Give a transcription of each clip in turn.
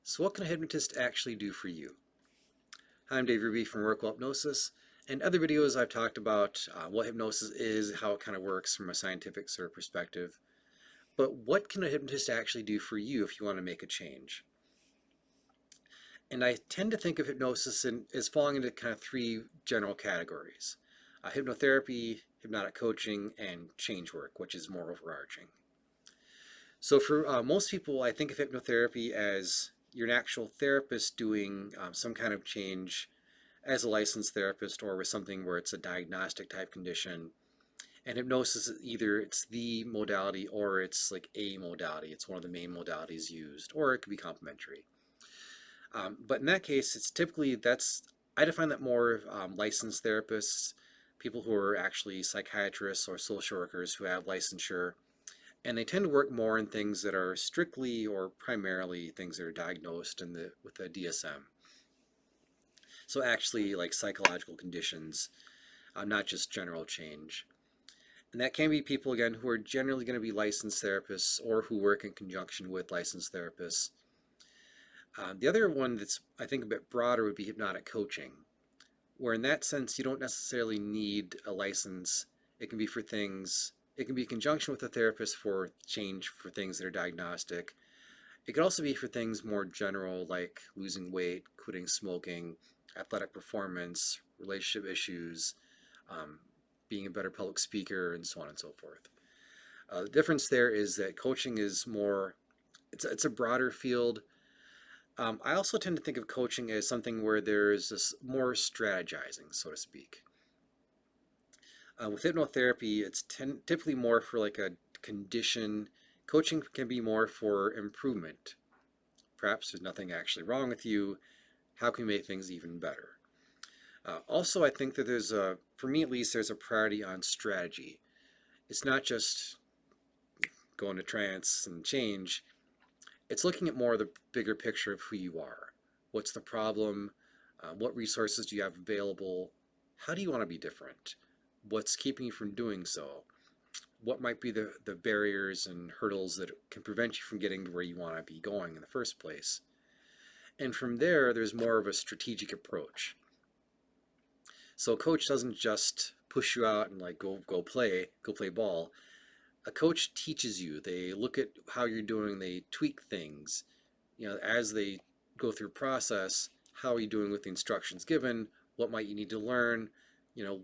So what can a hypnotist actually do for you? Hi, I'm Dave Ruby from Workable Hypnosis. In other videos I've talked about what hypnosis is, how it kind of works from a scientific sort of perspective. But what can a hypnotist actually do for you if you want to make a change? And I tend to think of hypnosis as falling into kind of three general categories. Hypnotherapy, hypnotic coaching, and change work, which is more overarching. So for most people, I think of hypnotherapy as you're an actual therapist doing some kind of change as a licensed therapist or with something where it's a diagnostic type condition. And hypnosis is either it's the modality or it's like a modality. It's one of the main modalities used, or it could be complementary. But in that case, it's typically I define that more licensed therapists, people who are actually psychiatrists or social workers who have licensure, and they tend to work more in things that are strictly or primarily things that are diagnosed with the DSM. So actually like psychological conditions, not just general change. And that can be people, again, who are generally going to be licensed therapists or who work in conjunction with licensed therapists. The other one that's, I think, a bit broader would be hypnotic coaching, where in that sense you don't necessarily need a license. It can be for things, it can be in conjunction with a therapist for change for things that are diagnostic. It could also be for things more general like losing weight, quitting smoking, athletic performance, relationship issues, being a better public speaker, and so on and so forth. The difference there is that coaching is more, it's a broader field. I also tend to think of coaching as something where there's this more strategizing, so to speak. With hypnotherapy, it's typically more for like a condition. Coaching can be more for improvement. Perhaps there's nothing actually wrong with you. How can we make things even better? Also, I think that for me at least, there's a priority on strategy. It's not just go into trance and change. It's looking at more of the bigger picture of who you are. What's the problem? What resources do you have available? How do you want to be different? What's keeping you from doing so? What might be the barriers and hurdles that can prevent you from getting to where you want to be going in the first place? And from there, there's more of a strategic approach. So a coach doesn't just push you out and like go play ball. A coach teaches you. They look at how you're doing, they tweak things. As they go through process, how are you doing with the instructions given? What might you need to learn?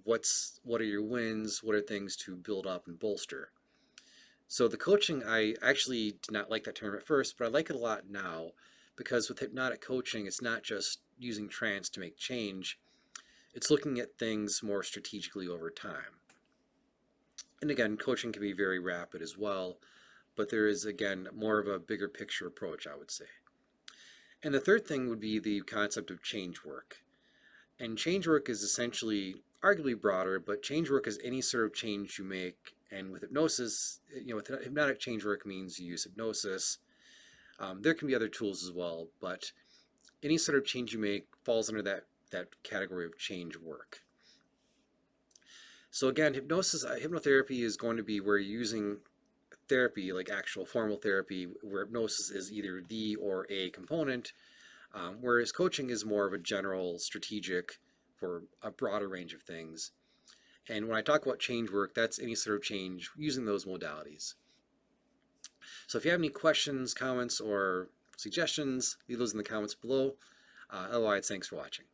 What are your wins? What are things to build up and bolster? So the coaching, I actually did not like that term at first, but I like it a lot now because with hypnotic coaching, it's not just using trance to make change. It's looking at things more strategically over time. And again, coaching can be very rapid as well, but there is, again, more of a bigger picture approach, I would say. And the third thing would be the concept of change work. And change work is essentially arguably broader, but change work is any sort of change you make. And with hypnosis, with hypnotic change work means you use hypnosis. There can be other tools as well, but any sort of change you make falls under that category of change work. So again, hypnotherapy is going to be where you're using therapy, like actual formal therapy, where hypnosis is either the or a component, whereas coaching is more of a general strategic for a broader range of things. And when I talk about change work, that's any sort of change using those modalities. So if you have any questions, comments, or suggestions, leave those in the comments below. Otherwise, thanks for watching.